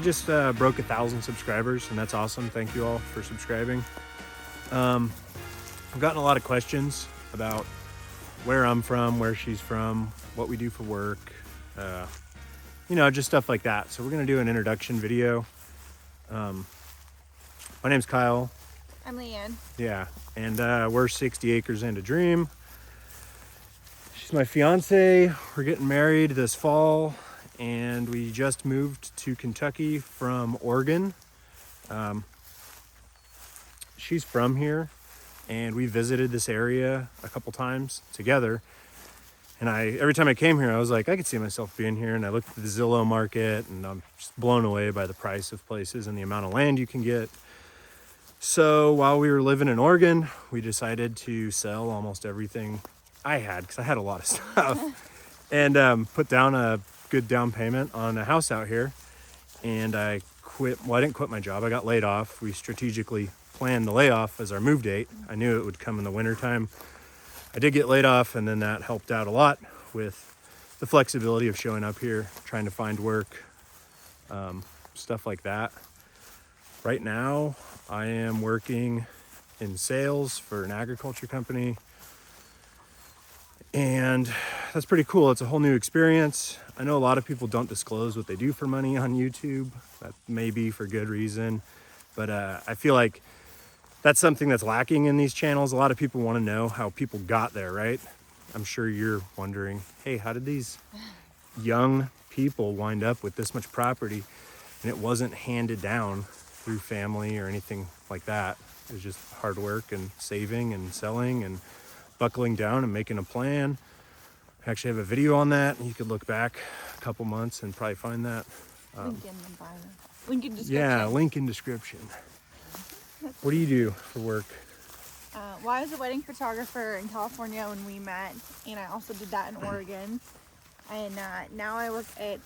just broke 1,000 subscribers, and that's awesome. Thank you all for subscribing. I've gotten a lot of questions about where I'm from, where she's from, what we do for work, just stuff like that. So we're gonna do an introduction video. My name's Kyle. I'm Leanne. Yeah, and we're 60 acres into Dream. She's my fiance. We're getting married this fall, and we just moved to Kentucky from Oregon. She's from here, and we visited this area a couple times together. And every time I came here, I was like, I could see myself being here. And I looked at the Zillow market, and I'm just blown away by the price of places and the amount of land you can get. So while we were living in Oregon, we decided to sell almost everything I had, because I had a lot of stuff, and put down a good down payment on a house out here. And I quit. Well, I didn't quit my job. I got laid off. We strategically planned the layoff as our move date. I knew it would come in the wintertime. I did get laid off, and then that helped out a lot with the flexibility of showing up here, trying to find work, stuff like that. Right now, I am working in sales for an agriculture company, and that's pretty cool. It's a whole new experience. I know a lot of people don't disclose what they do for money on YouTube. That may be for good reason, but I feel like that's something that's lacking in these channels. A lot of people want to know how people got there, right? I'm sure you're wondering, hey, how did these young people wind up with this much property? And it wasn't handed down through family or anything like that. It was just hard work and saving and selling and buckling down and making a plan. I actually have a video on that, and you could look back a couple months and probably find that. Link in the bio. Link in description. Yeah, link in description. What do you do for work? Well, I was a wedding photographer in California when we met, and I also did that in Oregon. And now I work at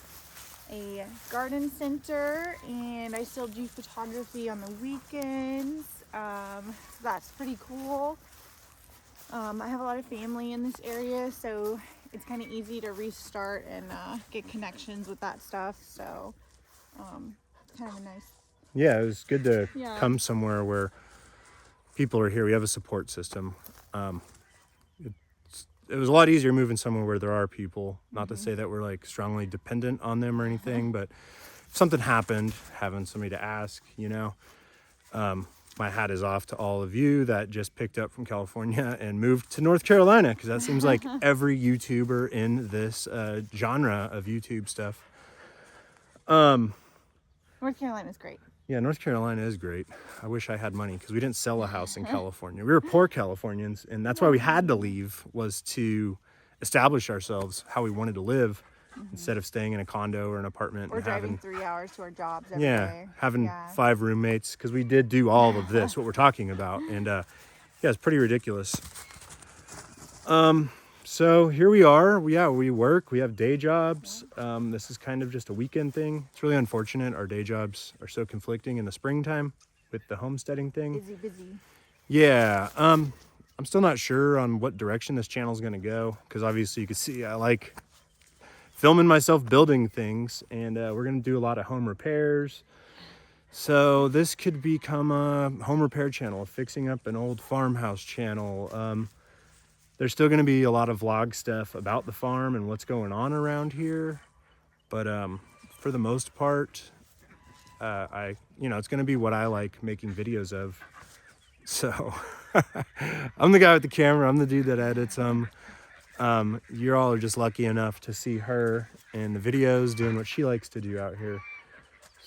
a garden center, and I still do photography on the weekends. So that's pretty cool. I have a lot of family in this area, so it's kind of easy to restart and get connections with that stuff. So kind of nice. Yeah, it was good to come somewhere where people are here. We have a support system. It was a lot easier moving somewhere where there are people. Not to say that we're like strongly dependent on them or anything, but if something happened, having somebody to ask, my hat is off to all of you that just picked up from California and moved to North Carolina, because that seems like every YouTuber in this genre of YouTube stuff. North Carolina's great. Yeah, North Carolina is great. I wish I had money, because we didn't sell a house in California. We were poor Californians, and that's why we had to leave, was to establish ourselves how we wanted to live, instead of staying in a condo or an apartment. Or and driving 3 hours to our jobs every day. Having 5 roommates, because we did do all of this, what we're talking about. And it's pretty ridiculous. So here we are. We work. We have day jobs. This is kind of just a weekend thing. It's really unfortunate our day jobs are so conflicting in the springtime with the homesteading thing. Busy. Yeah. I'm still not sure on what direction this channel is going to go, because obviously you can see I like filming myself building things, and we're going to do a lot of home repairs. So this could become a home repair channel, a fixing up an old farmhouse channel. There's still going to be a lot of vlog stuff about the farm and what's going on around here. But for the most part, it's going to be what I like making videos of. So I'm the guy with the camera. I'm the dude that edits them. You all are just lucky enough to see her in the videos doing what she likes to do out here.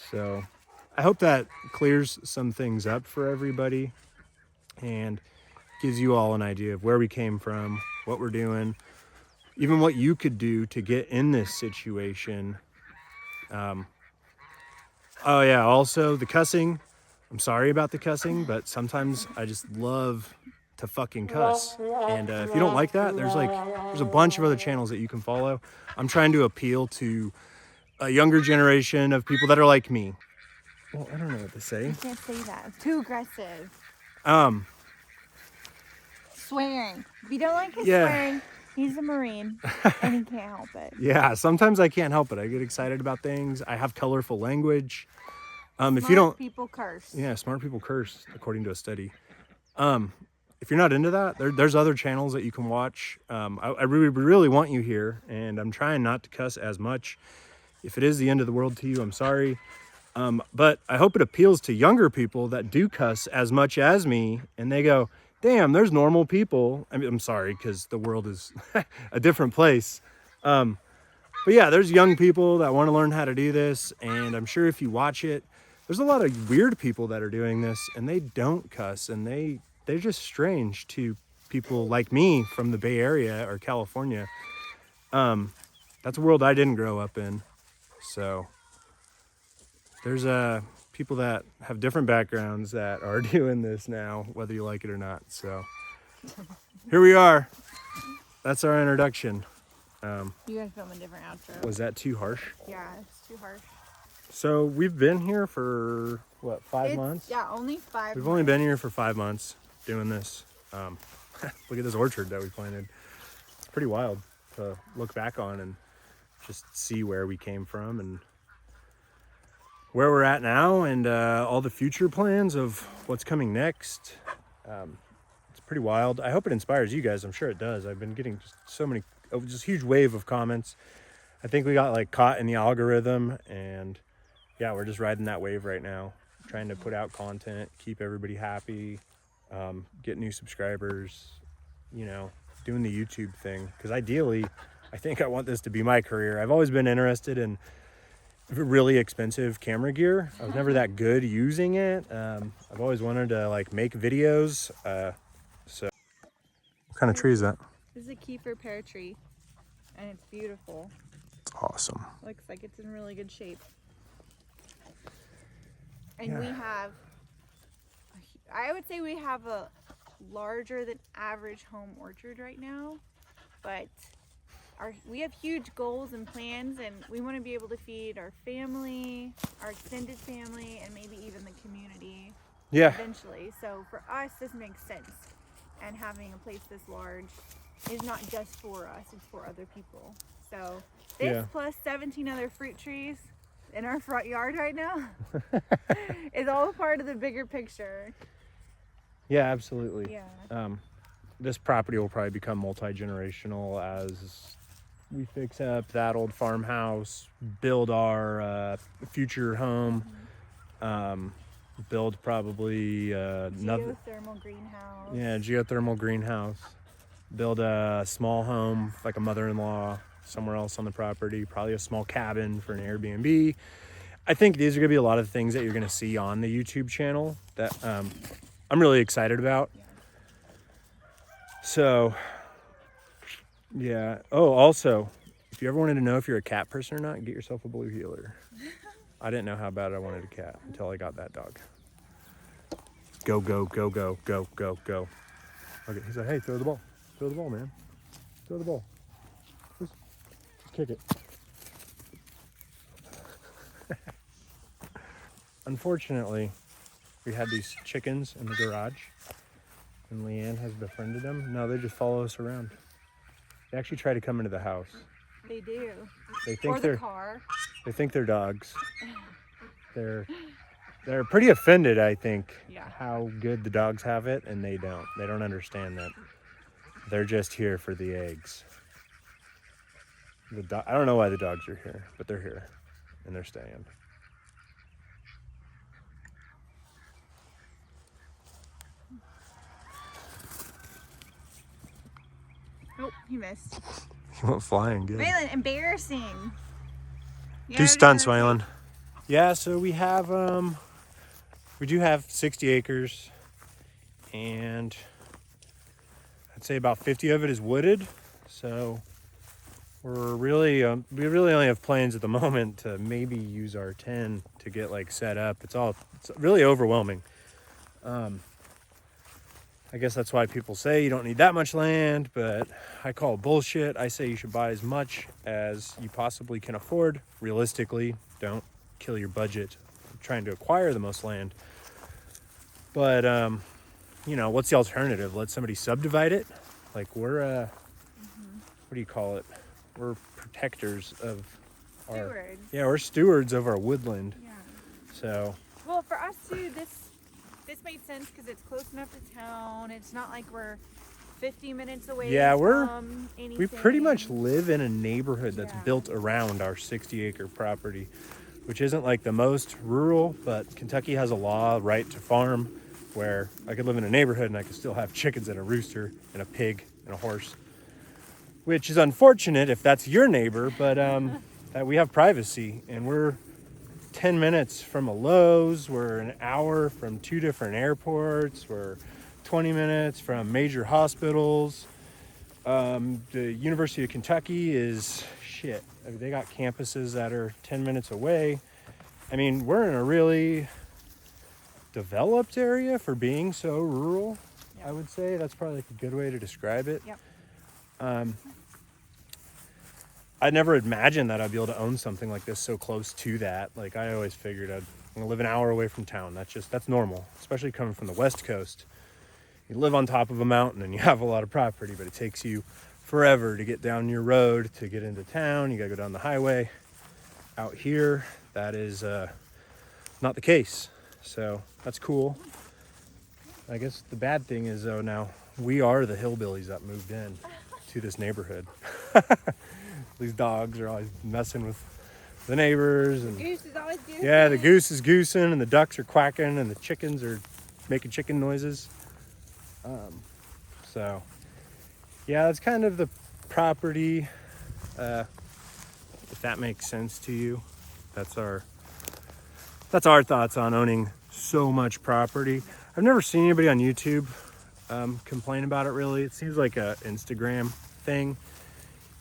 So I hope that clears some things up for everybody and gives you all an idea of where we came from, what we're doing, even what you could do to get in this situation. Also the cussing. I'm sorry about the cussing, but sometimes I just love to fucking cuss. And if you don't like that, there's a bunch of other channels that you can follow. I'm trying to appeal to a younger generation of people that are like me. Well, I don't know what to say. You can't say that. It's too aggressive. Swearing. If you don't like his swearing, He's a Marine, and he can't help it. Yeah, sometimes I can't help it. I get excited about things. I have colorful language. If you Smart don't, people curse. yeah, smart people curse, according to a study. If you're not into that, there's other channels that you can watch. I really want you here, and I'm trying not to cuss as much. If it is the end of the world to you, I'm sorry. But I hope it appeals to younger people that do cuss as much as me, and they go, damn, there's normal people. I mean, I'm sorry, because the world is a different place. But yeah, there's young people that want to learn how to do this, and I'm sure if you watch it, there's a lot of weird people that are doing this, and they don't cuss, and they're just strange to people like me from the Bay Area or California. That's a world I didn't grow up in. So there's people that have different backgrounds that are doing this now, whether you like it or not. So here we are. That's our introduction. You guys film a different outro. Was that too harsh? Yeah, it's too harsh. So we've been here for what, 5 months? Yeah, only 5 We've months. only been here for 5 months doing this. Look at this orchard that we planted. It's pretty wild to look back on and just see where we came from and where we're at now, and all the future plans of what's coming next. It's pretty wild. I hope it inspires you guys. I'm sure it does. I've been getting just so many, just huge wave of comments. I think we got like caught in the algorithm, and yeah, we're just riding that wave right now, trying to put out content, keep everybody happy, get new subscribers, you know, doing the YouTube thing. Because ideally, I think I want this to be my career. I've always been interested in really expensive camera gear. I was never that good using it. I've always wanted to like make videos. So what kind of tree is that? This is a Kiefer pear tree, and it's beautiful. It's awesome. Looks like it's in really good shape. And Yeah. we have, I would say we have a larger than average home orchard right now, but we have huge goals and plans, and we want to be able to feed our family, our extended family, and maybe even the community eventually. So for us, this makes sense. And having a place this large is not just for us, it's for other people. So this plus 17 other fruit trees in our front yard right now is all part of the bigger picture. Yeah, absolutely. Yeah. This property will probably become multi-generational as we fix up that old farmhouse, build our future home, build probably another Geothermal greenhouse. Yeah, geothermal greenhouse. Build a small home, like a mother-in-law, somewhere else on the property. Probably a small cabin for an Airbnb. I think these are going to be a lot of things that you're going to see on the YouTube channel that I'm really excited about. Yeah. So, yeah. Oh, also, if you ever wanted to know if you're a cat person or not, get yourself a blue heeler. I didn't know how bad I wanted a cat until I got that dog. Go, go, go, go, go, go, go. Okay, he's like, hey, throw the ball. Throw the ball, man. Throw the ball. Just kick it. Unfortunately, we had these chickens in the garage, and Leanne has befriended them. No, they just follow us around. They actually try to come into the house. They do. They think Or the car. They think they're dogs. They're pretty offended, I think, how good the dogs have it, and they don't. They don't understand that. They're just here for the eggs. I don't know why the dogs are here, but they're here, and they're staying. Oh, he missed. He went flying good. Waylon, embarrassing. Do stunts, Waylon. Yeah, so we have we do have 60 acres, and I'd say about 50 of it is wooded. So we're really we really only have plans at the moment to maybe use our 10 to get like set up. It's really overwhelming. I guess that's why people say you don't need that much land, but I call it bullshit. I say you should buy as much as you possibly can afford. Realistically, don't kill your budget trying to acquire the most land. But, you know, what's the alternative? Let somebody subdivide it? Like we're what do you call it? We're protectors of our, Stewards. yeah, we're stewards of our woodland. Yeah. So, Well, for us too, this made sense because it's close enough to town. It's not like we're 50 minutes away yeah, from anything. we pretty much live in a neighborhood that's Yeah. built around our 60-acre property, which isn't like the most rural, but Kentucky has a law right to farm where I could live in a neighborhood and I could still have chickens and a rooster and a pig and a horse, which is unfortunate if that's your neighbor, but that we have privacy, and we're 10 minutes from a Lowe's, we're an hour from 2 different airports, we're 20 minutes from major hospitals. The University of Kentucky is shit. I mean, they got campuses that are 10 minutes away. I mean, we're in a really developed area for being so rural. Yep. I would say that's probably like a good way to describe it. Yep. I never imagined that I'd be able to own something like this so close to that. Like, I always figured I'm gonna live an hour away from town. That's normal, especially coming from the West Coast. You live on top of a mountain and you have a lot of property, but it takes you forever to get down your road to get into town. You gotta go down the highway. Out here, that is not the case. So that's cool. I guess the bad thing is, though, now we are the hillbillies that moved in to this neighborhood. These dogs are always messing with the neighbors, and Goose is always goosing. yeah, the goose is goosing and the ducks are quacking and the chickens are making chicken noises. So yeah, that's kind of the property. If that makes sense to you, that's our thoughts on owning so much property. I've never seen anybody on YouTube complain about it, really. It seems like a Instagram thing.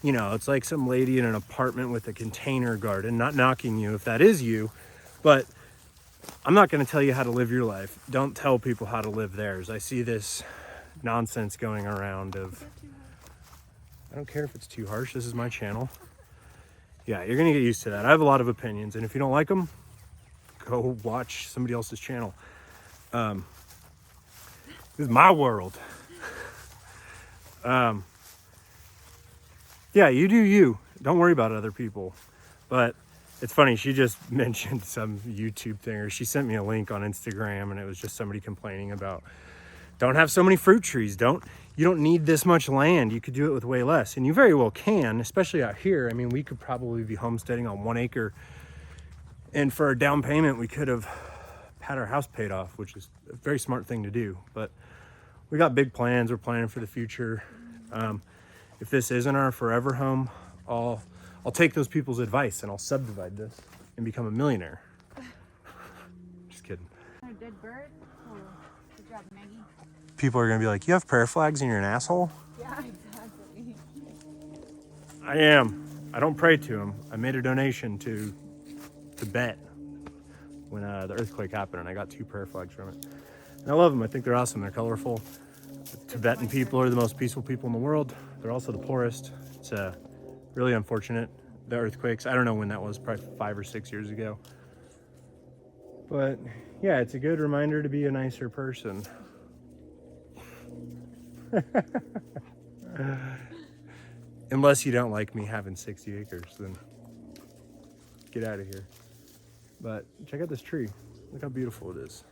You know, it's like some lady in an apartment with a container garden. Not knocking you if that is you, but I'm not going to tell you how to live your life. Don't tell people how to live theirs. I see this nonsense going around of, I don't care if it's too harsh. This is my channel. Yeah, you're going to get used to that. I have a lot of opinions, and if you don't like them, go watch somebody else's channel. This is my world. Yeah, you do you. Don't worry about other people. But it's funny, she just mentioned some YouTube thing, or she sent me a link on Instagram, and it was just somebody complaining about, don't have so many fruit trees. You don't need this much land. You could do it with way less. And you very well can, especially out here. I mean, we could probably be homesteading on 1 acre. And for our down payment, we could have had our house paid off, which is a very smart thing to do. But we got big plans. We're planning for the future. If this isn't our forever home, I'll take those people's advice and I'll subdivide this and become a millionaire. Just kidding. A dead bird? Oh, good job, Maggie. People are gonna be like, you have prayer flags and you're an asshole? Yeah, exactly. I am. I don't pray to them. I made a donation to Tibet when the earthquake happened, and I got 2 prayer flags from it. And I love them. I think they're awesome. They're colorful. The Tibetan people are the most peaceful people in the world. They're also the poorest. It's really unfortunate, the earthquakes. I don't know when that was, probably 5 or 6 years ago. But yeah, it's a good reminder to be a nicer person. Unless you don't like me having 60 acres, then get out of here. But check out this tree. Look how beautiful it is.